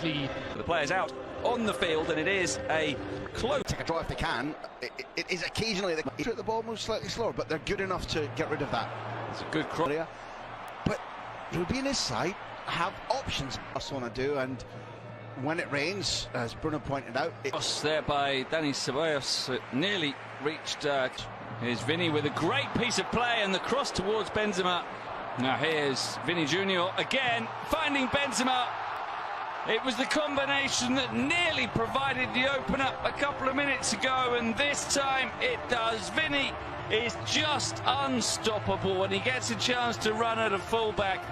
actually The players out on the field, and it is a close. Take a draw if they can. It is occasionally they shoot the ball moves slightly slower, but they're good enough to get rid of that. It's a good cross. But Ruby and his side have options. That's what I do, and when it rains, as Bruno pointed out, Cross there by Dani Ceballos, nearly reached. Here's Vinny with a great piece of play, and the cross towards Benzema. Now here's Vinny Jr. again, finding Benzema. It was the combination that nearly provided the open-up a couple of minutes ago, and this time it does. Vinny is just unstoppable when he gets a chance to run at a fullback.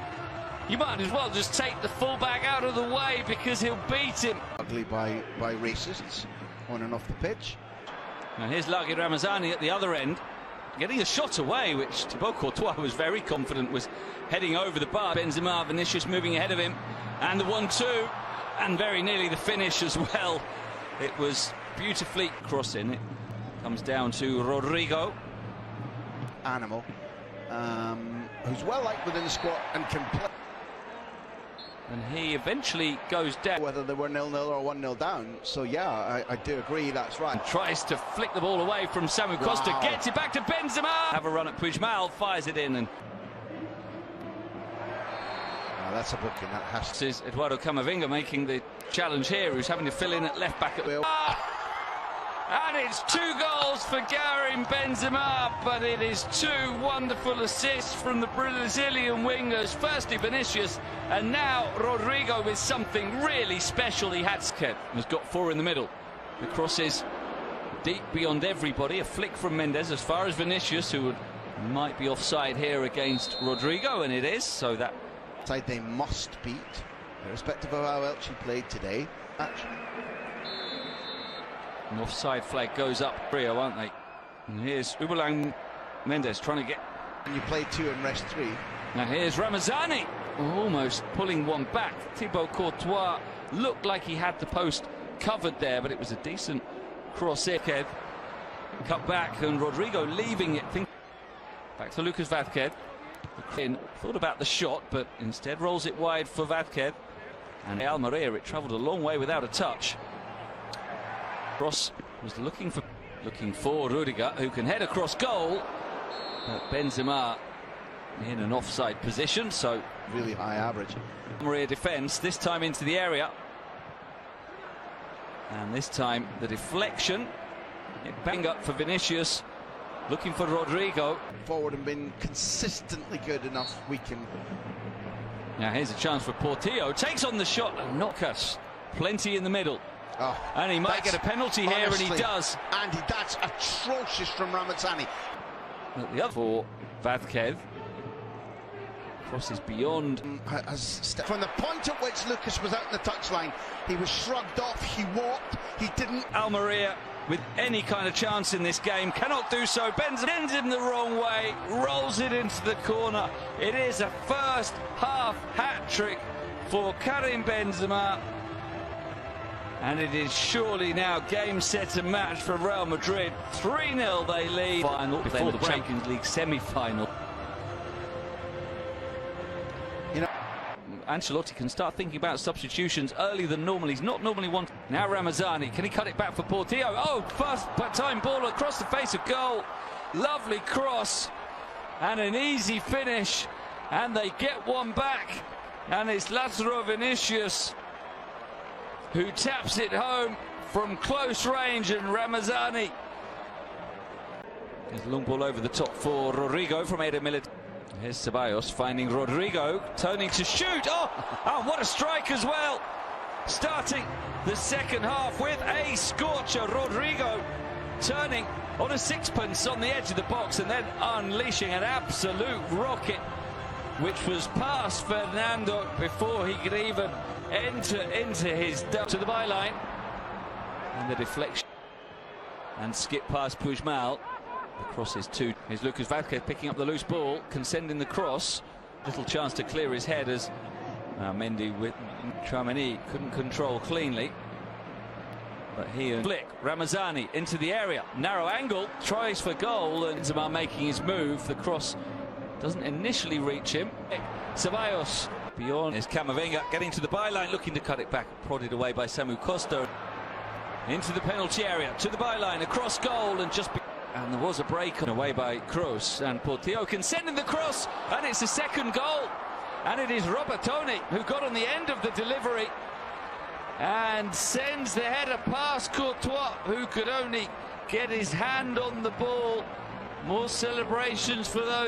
You might as well just take the fullback out of the way because he'll beat him. Ugly by racists on and off the pitch. Now here's Laliga Ramazani at the other end, getting a shot away, which Thibaut Courtois was very confident was heading over the bar. Benzema, Vinicius moving ahead of him, and the 1-2, and very nearly the finish as well. It was beautifully crossing. It comes down to Rodrigo. Animal, who's well liked within the squad and can play. And he eventually goes down. Whether they were 0-0 or 1-0 down. So yeah, I do agree, that's right. Tries to flick the ball away from Samu Costa, gets it back to Benzema. Have a run at Puigmal, fires it in, and that's a booking. That has to. this is Eduardo Camavinga making the challenge here, who's having to fill in at left back. And it's 2 goals for Karim Benzema, but it is 2 wonderful assists from the Brazilian wingers. Firstly Vinicius, and now Rodrigo with something really special. He has got 4 in the middle. The cross is deep beyond everybody. A flick from Mendes as far as Vinicius, who might be offside here against Rodrigo, and it is, so that side they must beat, irrespective of how Elche played today. An offside flag goes up, Rio, aren't they? And here's Ubalang Mendes trying to get. And you play 2 and rest 3. Now here's Ramazani, almost pulling one back. Thibaut Courtois looked like he had the post covered there, but it was a decent cross here. Cut back, and Rodrigo leaving it. Back to Lucas Vázquez. Thought about the shot, but instead rolls it wide for Vázquez. And Almeria, it travelled a long way without a touch. Cross was looking for Rudiger, who can head across goal, but Benzema in an offside position, so really high average. Almeria defence, this time into the area, and this time the deflection. It bang up for Vinicius, looking for Rodrigo. Forward and been consistently good enough. We can. Now here's a chance for Portillo, takes on the shot and knock us. Plenty in the middle. Oh, and he might get a penalty here, and he does. And that's atrocious from Ramazani. The other for Vázquez. Crosses beyond. From the point at which Lucas was out in the touchline, he was shrugged off, he walked, he didn't. Almeria with any kind of chance in this game cannot do so. Benzema ends him the wrong way, rolls it into the corner. It is a first half hat-trick for Karim Benzema. And it is surely now game, set and match for Real Madrid. 3-0 they lead. Final before the Champions League semi-final. You know, Ancelotti can start thinking about substitutions earlier than normal. He's not normally one. Now Ramazani, can he cut it back for Portillo? Oh, first time ball across the face of goal. Lovely cross and an easy finish. And they get one back. And it's Lázaro Vinicius who taps it home from close range, and Ramazani. There's a long ball over the top for Rodrigo from Eder Militao. Here's Ceballos finding Rodrigo, turning to shoot. Oh, what a strike as well. Starting the second half with a scorcher. Rodrigo turning on a sixpence on the edge of the box and then unleashing an absolute rocket, which was past Fernando before he could even enter into his to the byline. And the deflection and skip past Puigmal. The cross is 2. Here's Lucas Vázquez picking up the loose ball, can send in the cross. Little chance to clear his head as Mendy with Tchouaméni couldn't control cleanly. But here, flick, Ramazani into the area, narrow angle, tries for goal, and Benzema making his move. The cross doesn't initially reach him. Ceballos beyond. Is Camavinga getting to the byline, looking to cut it back, prodded away by Samu Costa. Into the penalty area, to the byline, across goal, and and there was a break away by Kroos, and Portillo can send in the cross, and it's a second goal. And it is Robertone who got on the end of the delivery and sends the header past Courtois, who could only get his hand on the ball. More celebrations for those.